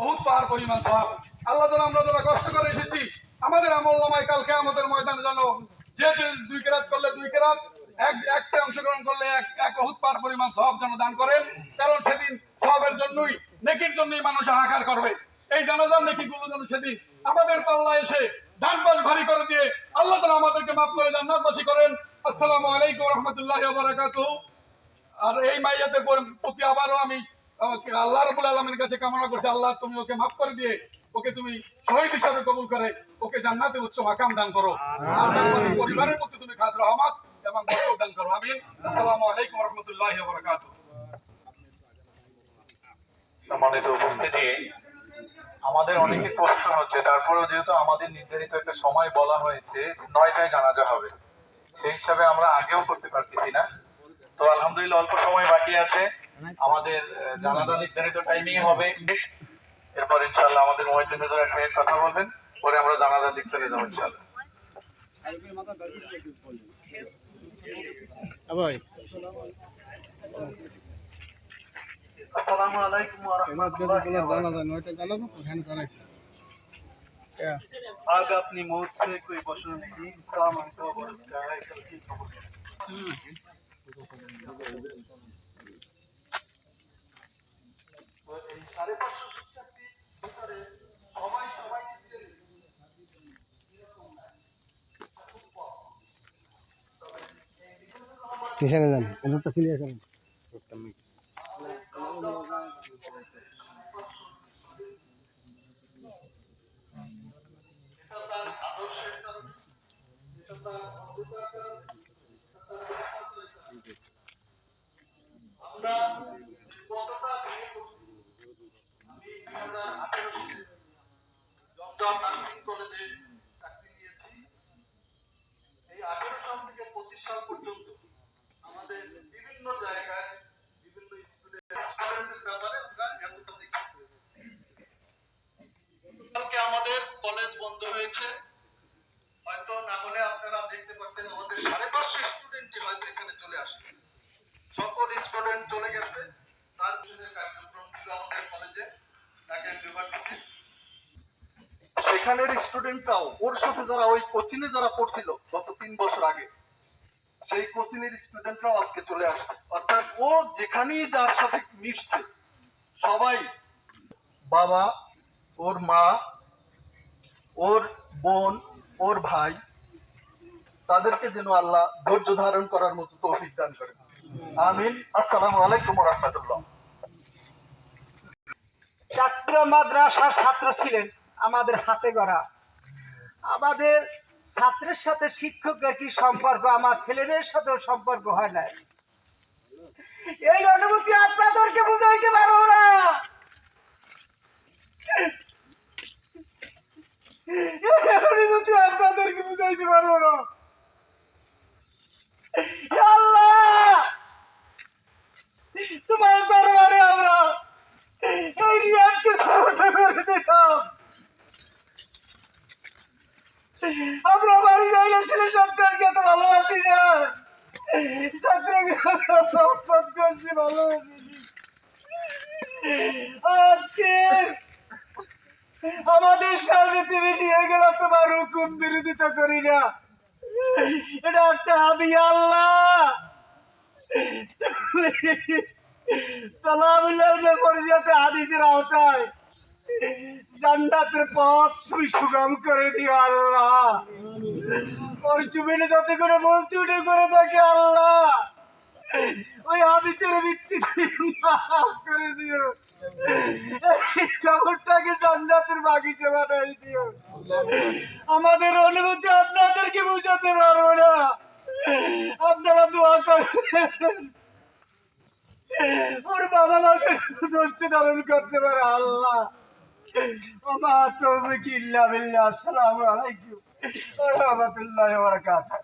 বহুত পাহাড় পরিমাণ সওয়াব। আল্লাহ যেন আমরা যারা কষ্ট করে এসেছি আমাদের আমলনামায় কাল কিয়ামতের ময়দানে যেন যে দুই কেরাত করলে দুই কেরাত, একটা অংশগ্রহণ করলে এক বহুত পাহাড় পরিমাণ সওয়াব যেন দান করেন। কারণ সেদিন সওয়াবের জন্যই, নেকির জন্যই মানুষ হাহাকার করবে। এই জানাজার নেকিগুলো যেন সেদিন আমাদের পাল্লায় এসে ডান পাশ ভারী করে দিয়ে আল্লাহ যেন আমাদেরকে মাফ করে জান্নাতবাসী করেন। আসসালামু আলাইকুম ওয়া রাহমাতুল্লাহি ওয়া বারাকাতুহু। আর এই মাইয়াতের প্রতি আবারও আমি আল্লাহ রাব্বুল আলামিনের কাছে কামনা করছি, আল্লাহ তুমি ওকে মাফ করে দিয়ে ওকে তুমি শহীদ হিসাবে কবুল করে ওকে জান্নাতে উচ্চ মাকাম দান করো। আর পরিবারের প্রতি তুমি খাস রহমত এবং বরকত দান করো। আমিন। আসসালামু আলাইকুম ওয়া রাহমাতুল্লাহি ওয়া বারাকাতুহু। সম্মানিত উপস্থিতি, আমাদের অনেকে কষ্ট হচ্ছে, তারপরেও যেহেতু আমাদের নির্ধারিত একটা সময় বলা হয়েছে 9টায় জানাজা হবে, সেই হিসাবে আমরা আগেও করতে পারতেছি না। তো আলহামদুলিল্লাহ অল্প সময় বাকি আছে, আমাদের জানাজা নির্ধারিত টাইমিং হবে। এরপর ইনশাআল্লাহ আমাদের মুয়াজ্জিন হুজুর একটা কথা বলবেন, পরে আমরা জানাজার দিক চলে যাবো ইনশাআল্লাহ। আসসালামু আলাইকুম ওয়া রাহমাতুল্লাহি ওয়া বারাকাতুহু। आज अपनी मौत से कोई बचना नहीं, इंसान हमको बचाता है कल की खबर। পিছনে যান, এটা তো ক্লিয়ার করেন। আমরা কতটা ভেঙে পড়ছি। আমি 2018 সালে জমজম নার্সিং কলেজে চাকরি নিয়েছি। এই 18 সাল থেকে 25 সাল পর্যন্ত আমাদের বিভিন্ন জায়গায় বিভিন্ন স্টুডেন্টের ব্যাপারে আমরা এতটা দেখেছি। কালকে আমাদের কলেজ বন্ধ হয়েছে, হয়তো না হলে আপনারা দেখতে পাচ্ছেন আমাদের 550 স্টুডেন্টই হয়তো এখানে চলে আসে। সকল স্টুডেন্ট চলে গেছে। তার পিছনে কার্যক্রম ছিল আমাদের কলেজে ঢাকা ইউনিভার্সিটি, সেখানের স্টুডেন্টরাও ওর সাথে যারা ওই কোচিনে যারা পড়ছিল গত 3 বছর আগে, সেই কোচিনের স্টুডেন্টরাও আজকে চলে আসছে। অর্থাৎ ও যেখানেই যার সাথে মিশছে সবাই, বাবা, ওর মা, ওর বোন, ওর ভাই, তাদেরকে যেন আল্লাহ ধৈর্য ধারণ করার মতো তৌফিক দান করেন। আমিন। আসসালামু আলাইকুম ওয়া রাহমাতুল্লাহ। ছাত্র মাদ্রাসার ছাত্র ছিলেন আমাদের হাতে গড়া। আমাদের ছাত্রের সাথে শিক্ষকের কি সম্পর্ক, আমার ছেলেমেয়ের সাথেও সম্পর্ক হয় না। এই অনুভূতি আপনাদেরকে বুঝাইতে পারবো না। এই অনুভূতি আপনাদেরকে বুঝাইতে পারবো না। আল্লাহ, তোমার দরবারে আমরা এই রিয়াদকে সমর্থ করে দিতাম। আমরা বাড়ি যাই না, ছেলে সন্তানকে এত ভালোবাসি না, ছাত্রকে সম্পদ করছি, ভালোবাসি। আজকে আমাদের সামনে তুমি নিয়ে গেল, তোমার হুকুম বিরোধিতা করি না, এটা একটা হাদিয়া। আল্লাহ, হাদিসের আওতায় জান্নাতের পথ সুগম করে দিও আল্লাহ। ওর জমিনে যাতে করে বলতে উঠে করে থাকে আল্লাহ, ওই হাদিসের ভিত্তিতে মাফ করে দিও। খবরটাকে জান্নাতের বাগিচা বানাই দিও। আমাদের অনুভূতি আপনাদেরকে বোঝাতে পারবো না, আপনারা দোয়া করেন ওর বাবা মাকে দোষটি ধারণ করতে পারে আল্লাহ। ওমা তৌফিক ইল্লা বিল্লাহ। আসসালামু আলাইকুম ওয়া রাহমাতুল্লাহি ওয়া বারাকাতুহু।